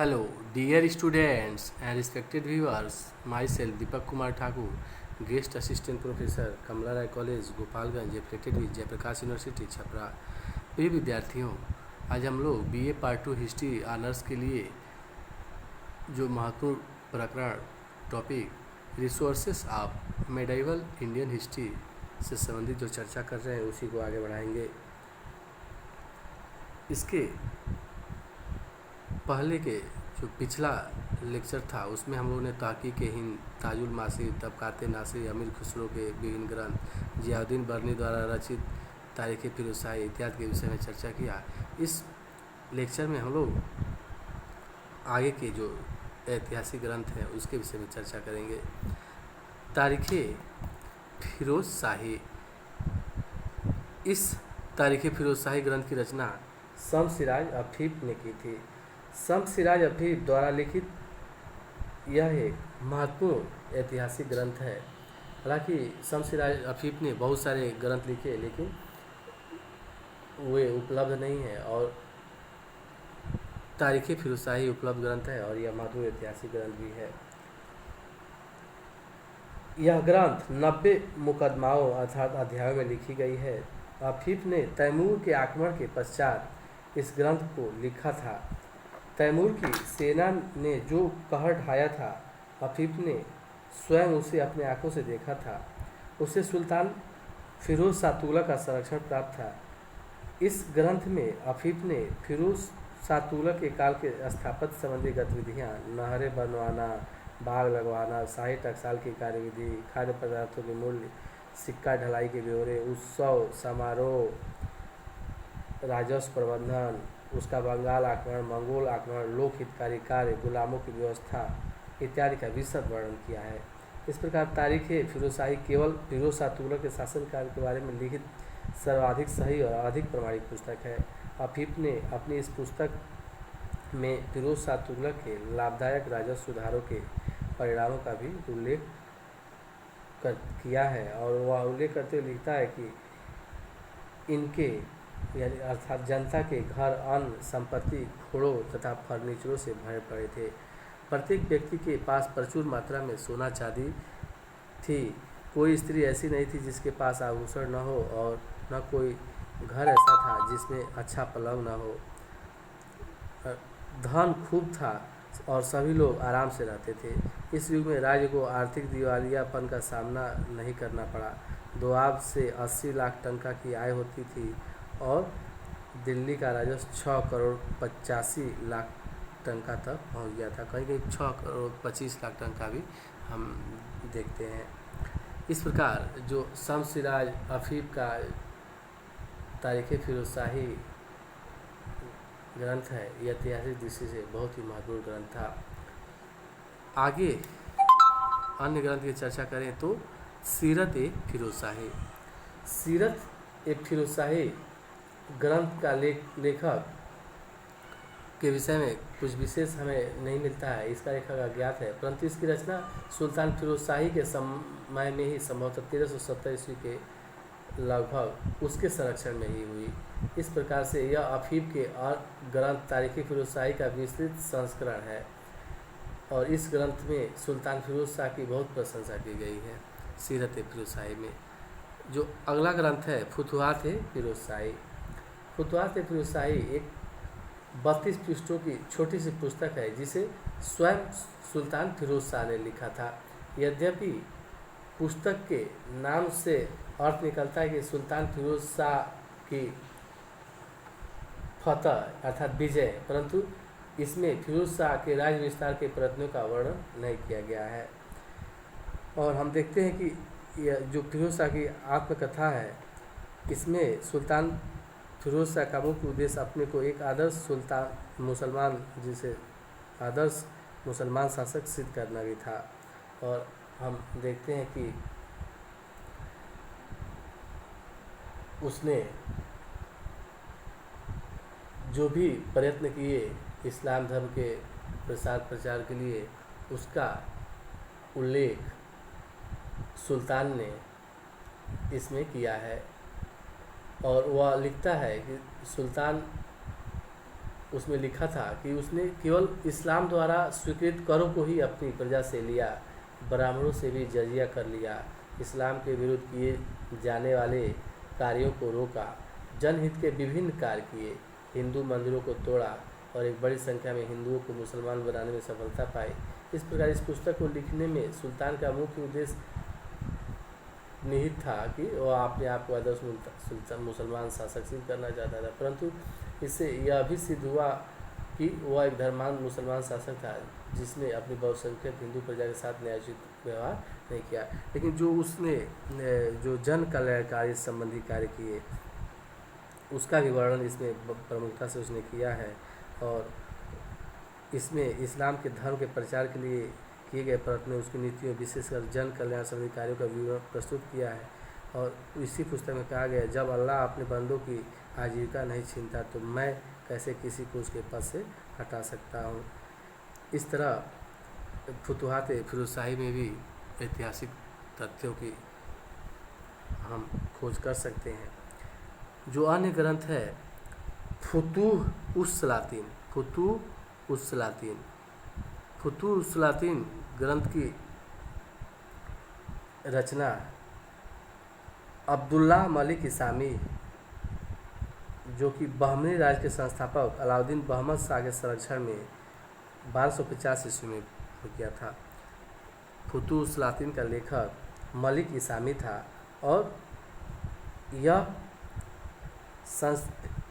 Hello, dear students and respected viewers. Myself Deepak Kumar Thakur, Guest Assistant Professor, Kamla Rai College, Gopalganj, affiliated with Jayaprakash University Chhapra. प्रिय विद्यार्थियों, आज हम लोग BA part 2 history honours के लिए जो महत्वपूर्ण प्रकरण topic resources of medieval Indian history से संबंधित जो चर्चा कर रहे हैं उसी को आगे बढ़ाएंगे। इसके पहले के जो पिछला लेक्चर था उसमें हम लोगों ने तहकीक हिंद, ताजुल मासिर, तबकात नासिर, अमीर खुसरो के विभिन्न ग्रंथ, जियाउद्दीन बर्नी द्वारा रचित तारीख़ फिरोज़शाही इत्यादि के विषय में चर्चा किया। इस लेक्चर में हम लोग आगे के जो ऐतिहासिक ग्रंथ हैं उसके विषय में चर्चा करेंगे। तारीख़ फिरोज़शाही, इस तारीख़ फिरोज़शाही ग्रंथ की रचना शम्स सिराज अफीफ ने की थी। शम्स सिराज अफीफ द्वारा लिखित यह एक महत्वपूर्ण ऐतिहासिक ग्रंथ है। हालांकि शम्स सिराज अफीफ ने बहुत सारे ग्रंथ लिखे लेकिन वे उपलब्ध नहीं है और तारीख़ फिरोज़शाही उपलब्ध ग्रंथ है और यह महत्वपूर्ण ऐतिहासिक ग्रंथ भी है। यह ग्रंथ 90 मुकदमाओं अर्थात अध्यायों में लिखी गई है। अफीफ ने तैमूर के आक्रमण के पश्चात इस ग्रंथ को लिखा था। तैमूर की सेना ने जो कहर ढाया था, अफीफ ने स्वयं उसे अपने आंखों से देखा था। उसे सुल्तान फिरोज शाह तुगलक का संरक्षण प्राप्त था। इस ग्रंथ में अफीफ ने फिरोज शाह तुगलक के काल के स्थापत्य संबंधी गतिविधियाँ, नहरें बनवाना, बाग लगवाना, शाही टकसाल की कार्यविधि, खाद्य पदार्थों के मूल्य, सिक्का ढलाई के ब्यौरे, उत्सव समारोह, राजस्व प्रबंधन, उसका बंगाल आक्रमण, मंगोल आक्रमण, लोक हितकारी कार्य, गुलामों की व्यवस्था इत्यादि का विशद वर्णन किया है। इस प्रकार तारीख़ फिरोज़शाही केवल फिरोज शाह तुगलक के शासनकाल के बारे में लिखित सर्वाधिक सही और अधिक प्रमाणिक पुस्तक है। अफीफ ने अपनी इस पुस्तक में फिरोज शाह तुगलक के लाभदायक राजस्व सुधारों के परिणामों का भी उल्लेख किया है और वह उल्लेख करते हुए लिखता है कि इनके यानी अर्थात जनता के घर अन्न, संपत्ति, घोड़ों तथा फर्नीचरों से भरे पड़े थे। प्रत्येक व्यक्ति के पास प्रचुर मात्रा में सोना चांदी थी। कोई स्त्री ऐसी नहीं थी जिसके पास आभूषण न हो और न कोई घर ऐसा था जिसमें अच्छा पलंग न हो। धन खूब था और सभी लोग आराम से रहते थे। इस युग में राज्य को आर्थिक दिवालियापन का सामना नहीं करना पड़ा। दोआब से 80 लाख टंका की आय होती थी और दिल्ली का राजस्व 6 करोड़ 85 लाख टंका तक पहुंच गया था। कहीं कहीं 6 करोड़ 25 लाख टंका भी हम देखते हैं। इस प्रकार जो शम्स सिराज अफीफ का तारीख़ फिरोज़शाही ग्रंथ है यह ऐतिहासिक दृष्टि से बहुत ही महत्वपूर्ण ग्रंथ था। आगे अन्य ग्रंथ की चर्चा करें तो सीरत ए फिरोज़शाही। सीरत ए फिरोज़शाही ग्रंथ का लेखक के विषय में कुछ विशेष हमें नहीं मिलता है। इसका लेखक अज्ञात है, परंतु इसकी रचना सुल्तान फिरोज़शाही के समय में ही संभवतः 1370 ईस्वी के लगभग उसके संरक्षण में ही हुई। इस प्रकार से यह अफीफ के ग्रंथ तारीख़ फिरोज़शाही का विस्तृत संस्करण है और इस ग्रंथ में सुल्तान फिरोज शाह की बहुत प्रशंसा की गई है। सीरत ए फिरोज़शाही में जो अगला ग्रंथ है फुतुहात ए फिरोज़शाही। फुतुहात ए फिरोज़शाही एक 32 पृष्ठों की छोटी सी पुस्तक है जिसे स्वयं सुल्तान फिरोज शाह ने लिखा था। यद्यपि पुस्तक के नाम से अर्थ निकलता है कि सुल्तान फिरोज शाह की फतह अर्थात विजय, परंतु इसमें फिरोज शाह के राज्य विस्तार के प्रयत्नों का वर्णन नहीं किया गया है। और हम देखते हैं कि यह जो फिरोज शाह की आत्मकथा है इसमें सुल्तान फिरोज शाह का मुख्य उद्देश्य अपने को एक आदर्श सुल्तान मुसलमान जिसे आदर्श मुसलमान शासक सिद्ध करना भी था। और हम देखते हैं कि उसने जो भी प्रयत्न किए इस्लाम धर्म के प्रसार प्रचार के लिए उसका उल्लेख सुल्तान ने इसमें किया है। और वह लिखता है कि सुल्तान उसमें लिखा था कि उसने केवल इस्लाम द्वारा स्वीकृत करों को ही अपनी प्रजा से लिया, ब्राह्मणों से भी जजिया कर लिया, इस्लाम के विरुद्ध किए जाने वाले कार्यों को रोका, जनहित के विभिन्न कार्य किए, हिंदू मंदिरों को तोड़ा और एक बड़ी संख्या में हिंदुओं को मुसलमान बनाने में सफलता पाई। इस प्रकार इस पुस्तक को लिखने में सुल्तान का मुख्य उद्देश्य निहित था कि वह अपने आप को आदर्श मुसलमान शासक सिद्ध करना चाहता था, परंतु इससे यह भी सिद्ध हुआ कि वह एक धर्मांध मुसलमान शासक था जिसने अपनी बहुसंख्यक हिंदू प्रजा के साथ न्यायोचित व्यवहार नहीं किया। लेकिन जो उसने जो जन कल्याणकारी संबंधी कार्य किए उसका भी वर्णन इसमें प्रमुखता से उसने किया है, और इसमें इस्लाम के धर्म के प्रचार के लिए किए गए प्रयत्न, उसकी नीतियों विशेषकर जन कल्याण संबंधी कार्यों का विवरण प्रस्तुत किया है। और इसी पुस्तक में कहा गया, जब अल्लाह अपने बंदों की आजीविका नहीं छीनता तो मैं कैसे किसी को उसके पद से हटा सकता हूँ। इस तरह फुतुहात फिरोजशाही में भी ऐतिहासिक तथ्यों की हम खोज कर सकते हैं। जो अन्य ग्रंथ है फुतूह उस सलातीन, फुतूह उस सलातीन ग्रंथ की रचना अब्दुल्लाह मलिक इसामी, जो कि बहमनी राज्य के संस्थापक अलाउद्दीन बहमद शाह के संरक्षण में 1250 ईस्वी में किया था। फुतूह उस सलातीन का लेखक मलिक इसामी था और यह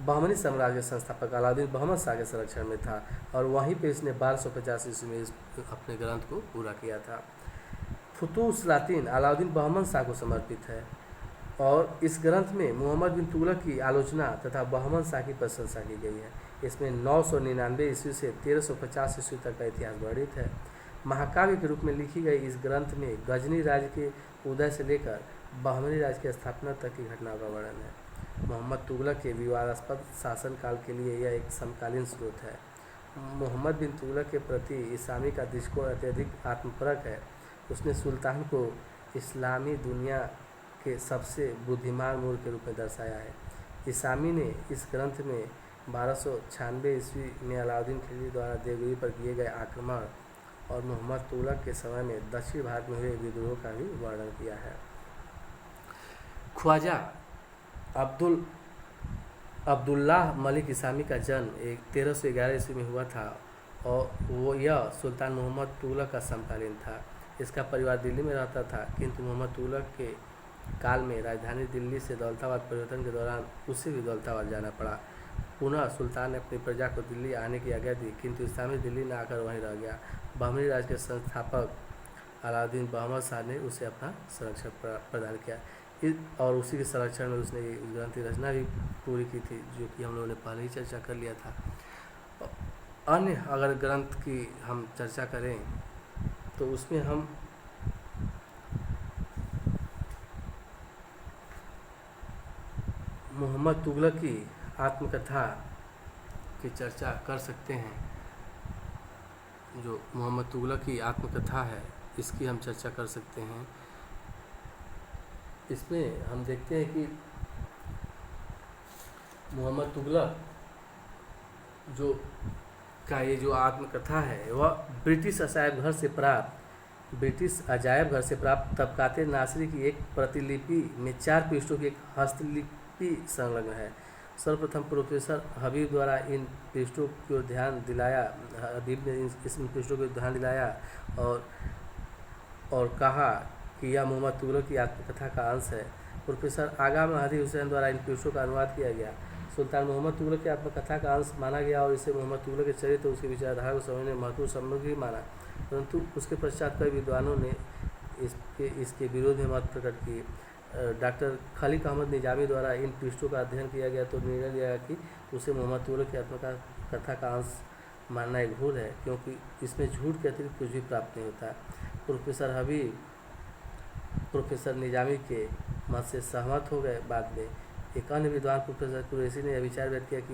बहमनी साम्राज्य के संस्थापक अलाउद्दीन बहमद शाह के संरक्षण में था और वहीं पे इसने 1250 ईस्वी में अपने ग्रंथ को पूरा किया था। फुतूह उस सलातीन अलाउद्दीन बहमद शाह को समर्पित है और इस ग्रंथ में मोहम्मद बिन तुगलक की आलोचना तथा बहमद शाह की प्रशंसा की गई है। इसमें 999 ईस्वी से 1350 ईस्वी तक का इतिहास वर्णित है। महाकाव्य के रूप में लिखी गई इस ग्रंथ में गजनी राज्य के उदय से लेकर बहमनी राज्य की स्थापना तक की घटनाओं का वर्णन है। मोहम्मद तुगलक के विवादास्पद शासनकाल के लिए यह एक समकालीन स्रोत है। मोहम्मद बिन तुगलक के प्रति इस्लामी का दृष्टिकोण अत्यधिक आत्मपरक है। उसने सुल्तान को इस्लामी दुनिया के सबसे बुद्धिमान मूल के रूप में दर्शाया है। इसामी ने इस ग्रंथ में 1296 ईस्वी में अलाउद्दीन खिलजी द्वारा देवगिरी पर किए गए आक्रमण और मोहम्मद तुगलक के समय में दक्षिण भारत में हुए विद्रोह का भी वर्णन किया है। ख्वाजा अब्दुल्लाह मलिक इसामी का जन्म 1311 ईस्वी में हुआ था और यह सुल्तान मोहम्मद तुगलक का समकालीन था। इसका परिवार दिल्ली में रहता था, किंतु मोहम्मद तुगलक के काल में राजधानी दिल्ली से दौलताबाद परिवर्तन के दौरान उसे भी दौलताबाद जाना पड़ा। पुनः सुल्तान ने अपनी प्रजा को दिल्ली आने की आज्ञा दी, किंतु इस्लामी दिल्ली न आकर वहीं रह गया। बहमनी राज्य के संस्थापक अलाउद्दीन बहमद शाह ने उसे अपना संरक्षण प्रदान किया और उसी के संरक्षण में उसने ग्रंथ की रचना भी पूरी की थी, जो कि हम लोगों ने पहले ही चर्चा कर लिया था। अन्य अगर ग्रंथ की हम चर्चा करें तो उसमें हम मोहम्मद तुगलक की आत्मकथा की चर्चा कर सकते हैं। जो मोहम्मद तुगलक की आत्मकथा है इसकी हम चर्चा कर सकते हैं। इसमें हम देखते हैं कि मोहम्मद तुगलक ये जो आत्मकथा है वह ब्रिटिश अजायब घर से प्राप्त तबकाते नासरी की एक प्रतिलिपि में 4 पृष्ठों की एक हस्तलिपि संलग्न है। सर्वप्रथम प्रोफेसर हबीब द्वारा इन पृष्ठों को ध्यान दिलाया और कहा कि यह मोहम्मद तुगलक की आत्मकथा का अंश है। प्रोफेसर आगा महदी हुसैन द्वारा इन पृष्ठों का अनुवाद किया गया। सुल्तान मोहम्मद तुगलक की आत्मकथा का अंश माना गया और इसे मोहम्मद तुगलक के चरित्र और उसकी विचारधारा को समझने में महत्वपूर्ण सामग्री माना, परंतु उसके पश्चात कई विद्वानों ने इसके विरोध में मत प्रकट किए। डॉक्टर खलीक अहमद निजामी द्वारा इन पृष्ठों का अध्ययन किया गया तो निर्णय लिया कि उसे मोहम्मद तुगलक की आत्मकथा का अंश मानना एक भूल है, क्योंकि इसमें झूठ के अतिरिक्त कुछ भी प्राप्त नहीं होता। प्रोफेसर हबीब प्रोफेसर निजामी के मत से सहमत हो गए। बाद में एक अन्य विद्वान प्रोफेसर कुरैशी ने यह विचार व्यक्त किया कि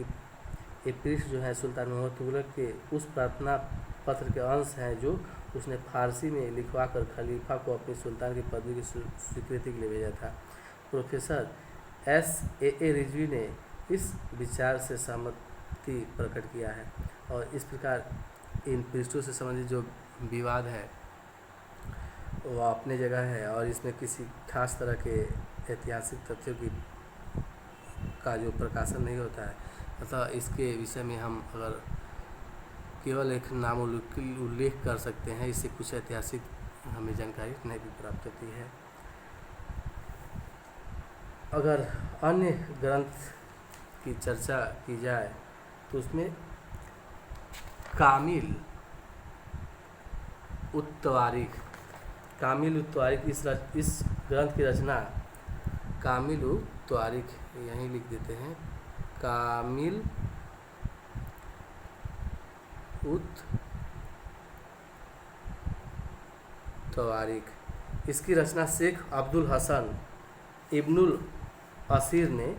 ये पृष्ठ जो है सुल्तान मोहम्मद तुगलक के उस प्रार्थना पत्र के अंश हैं जो उसने फारसी में लिखवा कर खलीफा को अपनी सुल्तान की पदवी की स्वीकृति के लिए भेजा था। Professor S.A.A. रिजवी ने इस विचार से सहमत प्रकट किया है। और इस प्रकार इन पृष्ठों से संबंधित जो विवाद है वो अपने जगह है, और इसमें किसी खास तरह के ऐतिहासिक तथ्यों की का जो प्रकाशन नहीं होता है। अतः इसके विषय में हम अगर केवल एक नाम उल्लेख कर सकते हैं, इससे कुछ ऐतिहासिक हमें जानकारी नहीं भी प्राप्त होती है। अगर अन्य ग्रंथ की चर्चा की जाए तो उसमें कामिल उत-तवारीख इस ग्रंथ की रचना कामिल उत-तवारीख यहीं लिख देते हैं, कामिल उत-तवारीख। इसकी रचना शेख अब्दुल हसन इब्नुल असीर ने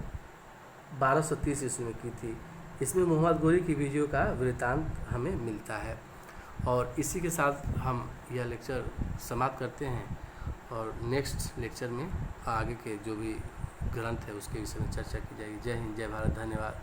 1230 ईस्वी में की थी। इसमें मोहम्मद गोरी की विजयों का वृत्तांत हमें मिलता है। और इसी के साथ हम यह लेक्चर समाप्त करते हैं, और नेक्स्ट लेक्चर में आगे के जो भी ग्रंथ है उसके विषय में चर्चा की जाएगी। जय हिंद, जय भारत, धन्यवाद।